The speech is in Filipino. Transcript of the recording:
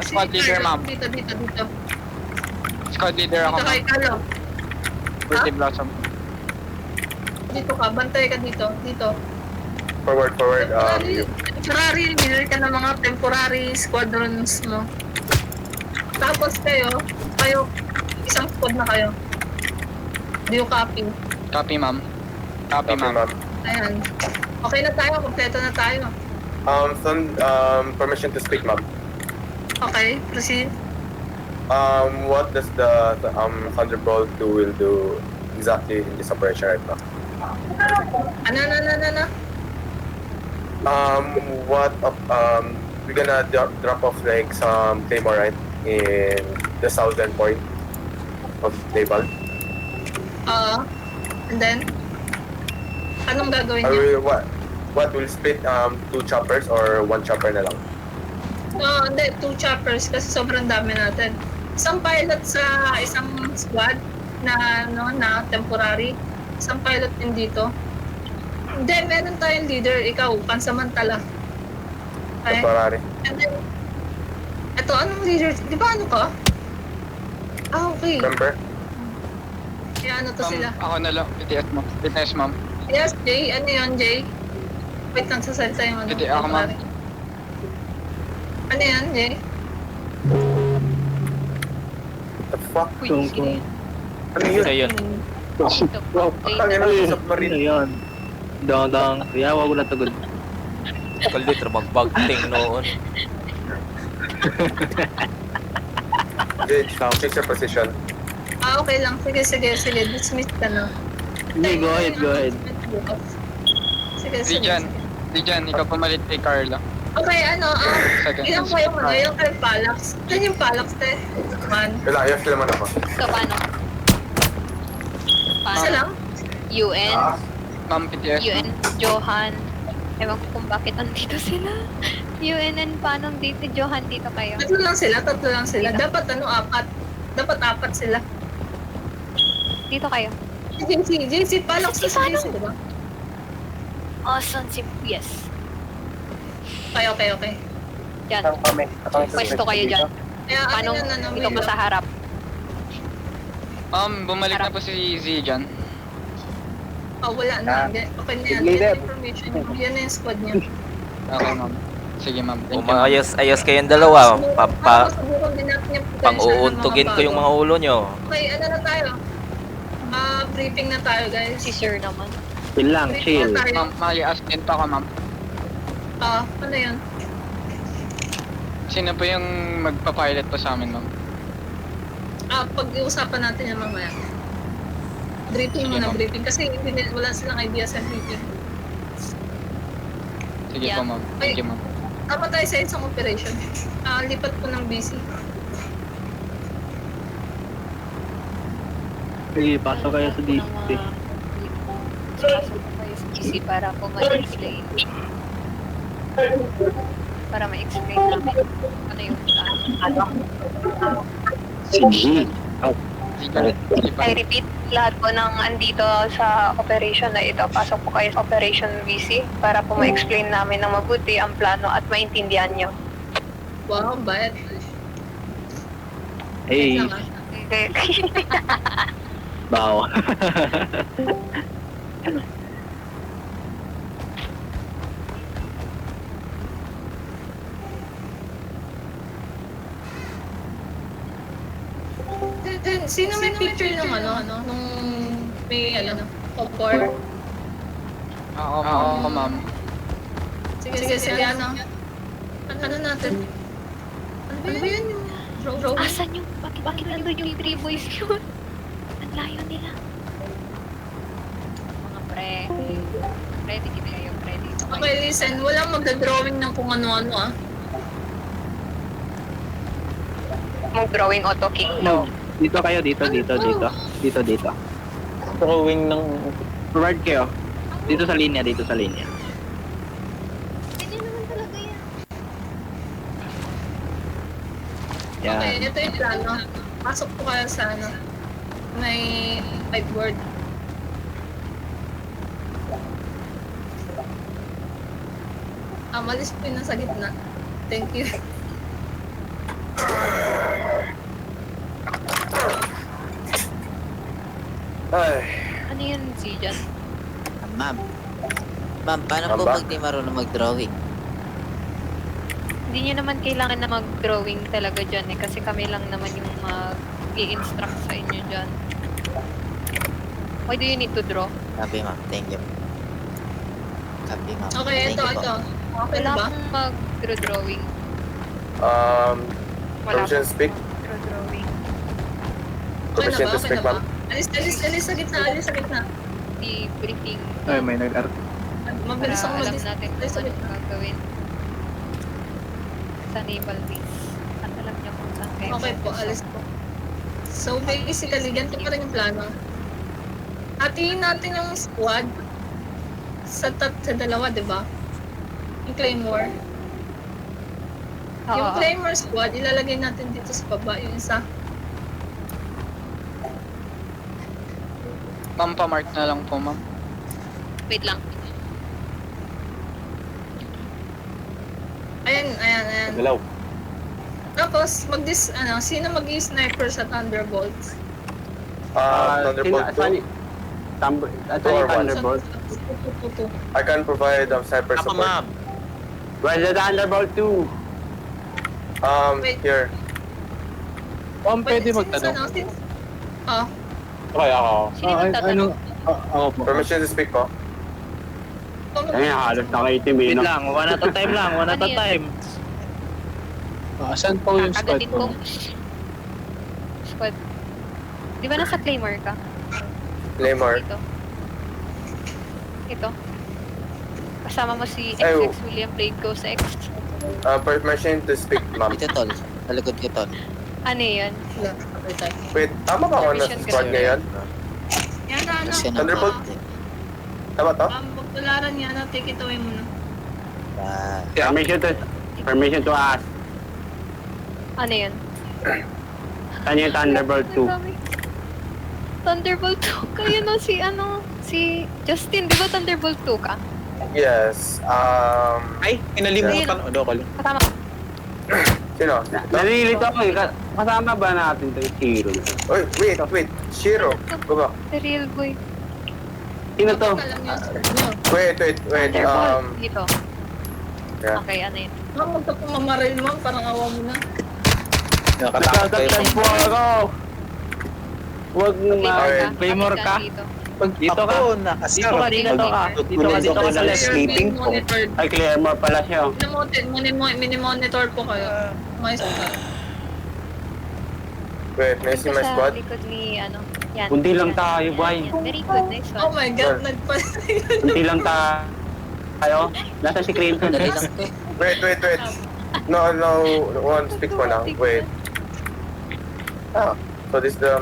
Squad leader, ma'am. Dito. Squad leader ako, Dito kay ma'am. Carlo. Pretty Blossom. Dito ka, bantay ka dito. Forward. Temporary leader ka ng mga temporary squadrons mo. Tapos kayo, isang squad na kayo. Do you copy? Copy, ma'am. Copy, ma'am. Ayan. Okay na tayo, kompleto na tayo. Permission to speak, ma'am. Okay, proceed. What does the Thunderbolt 2 will do exactly in this operation right now? Ano? We're gonna drop off like some claymore, right, in the southern point of Naval. And then? Anong gagawin niyo? What will split two choppers or one chopper na lang? No, hindi, 2 choppers kasi sobrang dami natin. Isang pilot sa isang squad na temporary. Isang pilot din dito. Hindi, meron tayong leader. Ikaw, pansamantala. Okay? Temporary. And then, eto, anong leader? Di ba ano ka? Okay. Remember? Kaya ano to Ma'am, sila? ako na lang. BTS, ma'am. Yes, Jay. Ano yun, Jay? Wait lang, sasalita yung ano. Hindi, ako, ma'am. temporary. Ano yan, Jay? The fuck? Uy, sino yun? Ano yun? Ayun. Ang ina yung submarine. Ayun. Dang. Kaya wag na tagod. Kulit, magbagting noon. Gage, check your position. Okay lang. Sige. Dismiss ka na. Hindi, go ahead. Sige. Diyan, ikaw pumalit kay Carla. Okay, Second. ilang ko yung yung kay Palax. Ano yung Palax, te? Man. Wala, ayos naman ako. So, paano? Isa lang? UN? Ma'am, BTS. UN, Johan. Ewan ko kung bakit andito sila. UN and paano dito, Johan, dito kayo? Tatlo lang sila. Dapat apat. Dapat apat sila. Dito kayo. JC, Palax na si JC, diba? Awesome, yes. Okay. Diyan. Pwesto kayo dyan. Kaya Paano ikaw pa sa harap? Bumalik na po si Z dyan. Wala na. Okay na yan. Get information. Yan na yung squad niya. Okay, ma'am. Sige, ma'am. Thank you, ma'am. Ayos kayong dalawa. Masubukan din natin yung potential Pang-uuntugin ko yung mga ulo nyo. Okay, ano na tayo? Briefing na tayo, guys. Si Sir naman. Chill lang, chill. Ma'am, mali-askin pa ako, ma'am. Ano yan? Sino po yung magpa-pilot po sa amin, ma'am? Pag-iusapan natin yan mamaya. Briefing Sige, muna, ma'am. briefing. Kasi wala silang idea sa briefing. Sige Yeah. po, ma'am. Thank you, ma'am. Tama tayo sa isang operation. Lipat po ng BC. Sige, pasok kayo sa DC. Pasok ko kayo sa DC para po ma-explain. Para ma-explain namin ano yung plano. Sige. Sige pa. I repeat, lahat po ng andito sa operation na ito, pasok po kayo sa Operation VC para po ma-explain namin ng mabuti ang plano at maintindihan nyo. Wow, bayad. Hey, Lang, Okay. bao. Sino may picture ng nung may popcorn? Ako, ma'am. Sige, ano natin? Ano ba yun yung drawing? Asan yung, bakit nandun yung 3 boys yun? Ang layo nila. Mga pre, ready kayo, ready. Okay, listen, walang magda-drawing ng kung ano-ano Mag-drawing auto kick. No. Dito kayo, dito. Drawing ng... Forward kayo. Dito sa linya. Hindi naman talaga yan. Yan. Okay, ito yung plano. Pasok po kayo sa may whiteboard. Malis po yun nasa gitna. Thank you. Ay, Ano yun, si Jan? Ma'am. Ma'am, paano po Ma'am ba? pag di marunong mag-drawing? Hindi nyo naman kailangan na mag-drawing talaga dyan eh. Kasi kami lang naman yung mag-i-instruct sa inyo dyan. Why do you need to draw? Copy, ma'am. Thank you. Copy, ma'am. Okay, Thank ito, you po. ito. Okay na Wala ba? akong mag-drawing. um, Wala Permission akong speak? mag-drawing. Okay na permission ba? to Okay speak, na ba? ma'am. Alis sa gitna, alis sa gitna. Di briefing. Ay, may nag-art. Mabilis Para ako alam mag-alis natin sa kung gitna. anong gagawin. Sa naval base. At alam niyo kung saan kayo. Okay po, focus. alis po. So basically, ganito pa rin yung plano. Hatiin natin yung squad sa dalawa, di ba? Yung Claymore. Oo, Yung oo. Claymore squad, ilalagay natin dito sa baba. Yung isa. Pampamark na lang po, ma'am. Wait lang. Ayan. Galaw. Tapos, sino mag-sniper sa Thunderbolts? Thunderbolt 2. At Two or one. Thunderbolt. Tutu. I can provide sniper Ako, support. ma'am. Where's the Thunderbolt 2? Wait. Here. Ma'am, pwede Sino- magtanong. sino- Oh, Okay, ako. Sino yung magtatanong? Ako po. Permission to speak po. Ay, halos nakaitim eh, Wait no? lang, one at a time lang, one at a Ano yan? time. Saan po yung squad Kagatin po? ko. Squad. Di ba nasa Claymore ka? Claymore. Ito. Kasama mo si Ay, XX William Blade Ghost X. Permission to speak, ma'am. Ito, tol. Sa likod ko, tol. Ano yun? wala. Okay, tayo. Wait, tama ba ako na Permission squad kasi. ngayon? Yan na, Kasi na Thunderbolt? Tama to? Magtularan yan na, take it away muna. Permission to ask. Ano yun? Saan yung Thunderbolt 2? Ang dami. Thunderbolt 2. Kayo no, si Justin, di ba Thunderbolt 2 ka? Yes. Ay, pinalimutan. Ano ko lang. Kasama. Sino? Nalilito ako eh. Kasama ba natin ito yung hero? Uy, wait. Shiro. Go back. The real boy. Sino to? Alam niyo, ano? Wait. Thunderbolt. Dito. Yeah. Okay, ano yun? Huwag ka pumamaril mo, parang awa mo na. Nagkakatag po ako! Huwag Okay, naman. Okay. Claymore ka? Dito. Dito ka. Dito ka, dito ka. Dito ka sa left. Sleeping monitor. Ay, Claymore pala siya. oh. Mini-monitor po kayo. May squad. Wait, may si Dito my sa squad? likod ni, ano, yan. Kundi lang Yan, tayo, yan, boy. yan. Very good, nice Oh one. my God, Kunti lang tayo. Nasa si Clinton. Dali lang to. Wait. No, one speak for now. Wait. So this is the